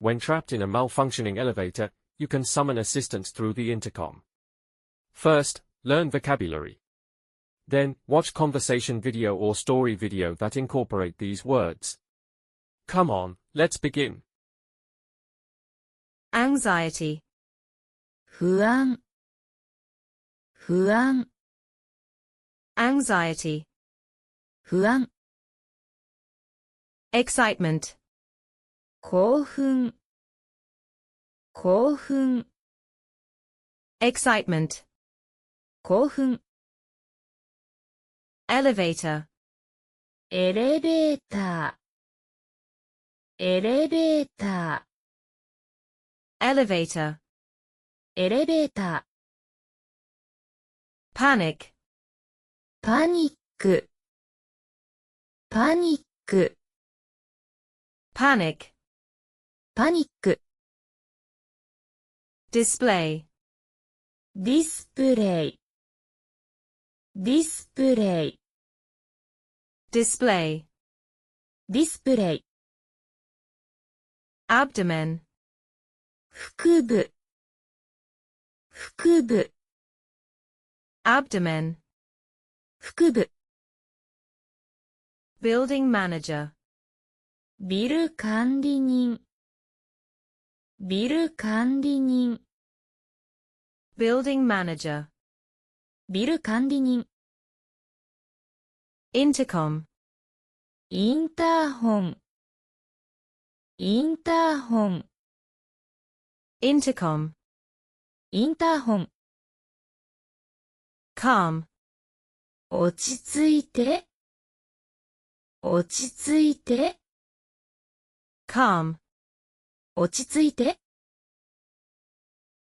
When trapped in a malfunctioning elevator, you can summon assistance through the intercom. First, learn vocabulary. Then, watch conversation video or story video that incorporate these words. Come on, let's begin. Anxiety. 不安、不安、 Anxiety. 不安、 Excitement. 興奮、興奮、 Excitement. 興奮、 Elevator. エレベーター、エレベータ Elevator. ー、エレベーター、 Panic. パニック、パニック、 Panic. パニック、 Display. ディスプレイ、ディスプレイ、 Display. ディスプレイ、 Abdomen. 腹部、腹部、 Abdomen. 腹部、 Building manager. ビル管理人、ビル管理人、 Building manager. ビル管理人、 Intercom. インターホン、インターホン、 Intercom. インターホン、 Calm. 落ち着いて、落ち着いて、 Calm. 落ち着いて、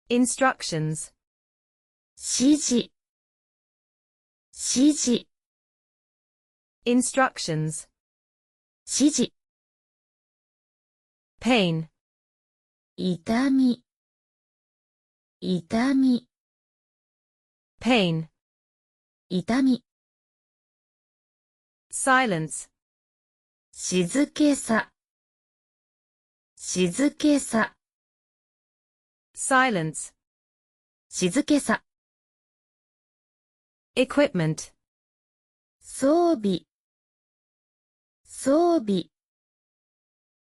Instructions. 指示、指示、 Instructions. 指示、 Pain. 痛み、痛み、 Pain. 痛み、 Silence. 静けさ、静けさ、 Silence. 静けさ、 Equipment. 装備、装備、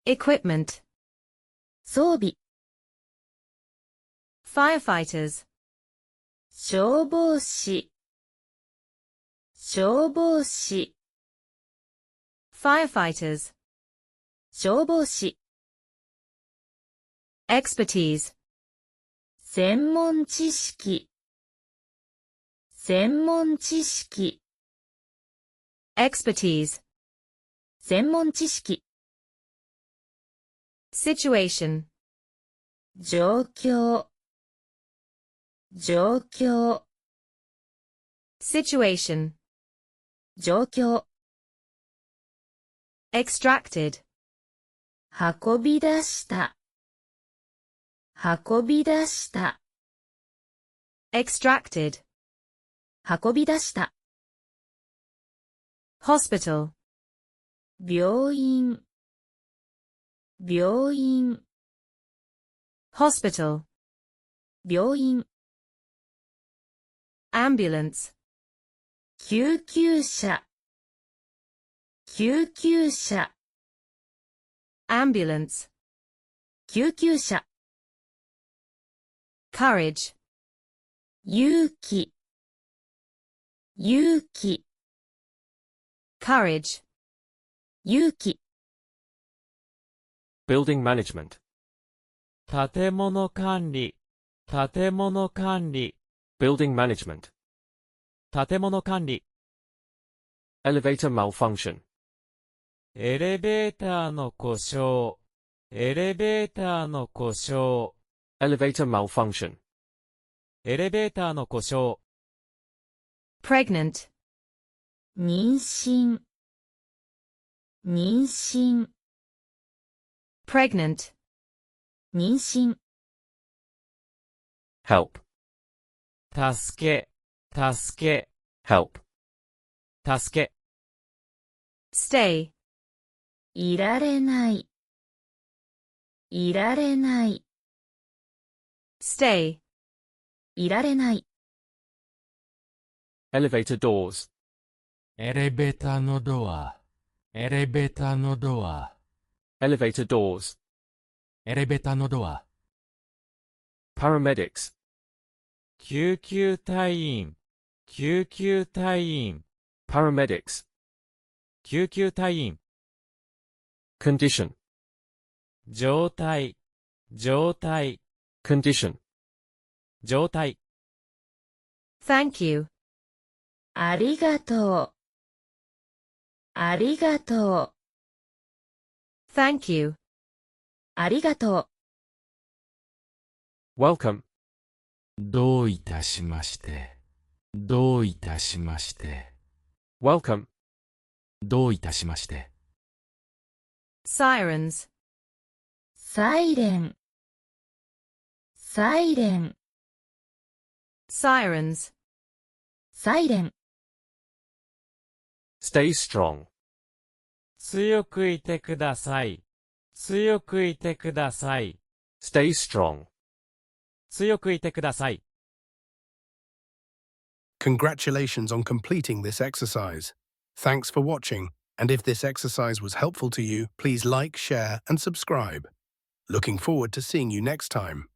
Equipment. 装備、 Firefighters. 消防士、消防士、 Firefighters. 消防士、 Expertise. 専門知識、専門知識、 Expertise. 専門知識、 Situation. 状況、状況、 Situation. 状況、 Extracted. 運び出した、運び出した、 Extracted. 運び出した、 Hospital. 病院、病院、 Hospital. 病院、 Ambulance. 救急車、救急車、 Ambulance. 救急車、 Courage. 勇気、勇気、 Courage. 勇気、 Building management. 建物管理、建物管理、 Building management. 建物管理、 Elevator malfunction. エレベーターの故障、エレベーターの故障、 Elevator malfunction. エレベーターの故障、 Pregnant. 妊娠、妊娠、 Pregnant. 妊娠、 Help. 助け、助け、 Help. 助け、 Stay. いられない、いられない、 stay, いられない、 Elevator doors. エレベーターのドア。エレベーターのドア。Elevator doors. エレベーターのドア。Paramedics. 救急隊員。救急隊員。Paramedics. 救急隊員。Condition. 状態。状態。Condition. 状態。thank you, ありがとう、ありがとう、 thank you, ありがとう。 Welcome. どういたしまして。どういたしまして。Welcome. どういたしまして。sirens, サイレン、サイレン、 sirens, サイレン。 Stay strong. 強くいてください。強くいてください。 Stay strong. 強くいてください。Congratulations on completing this exercise. Thanks for watching, and if this exercise was helpful to you, please like, share, and subscribe. Looking forward to seeing you next time.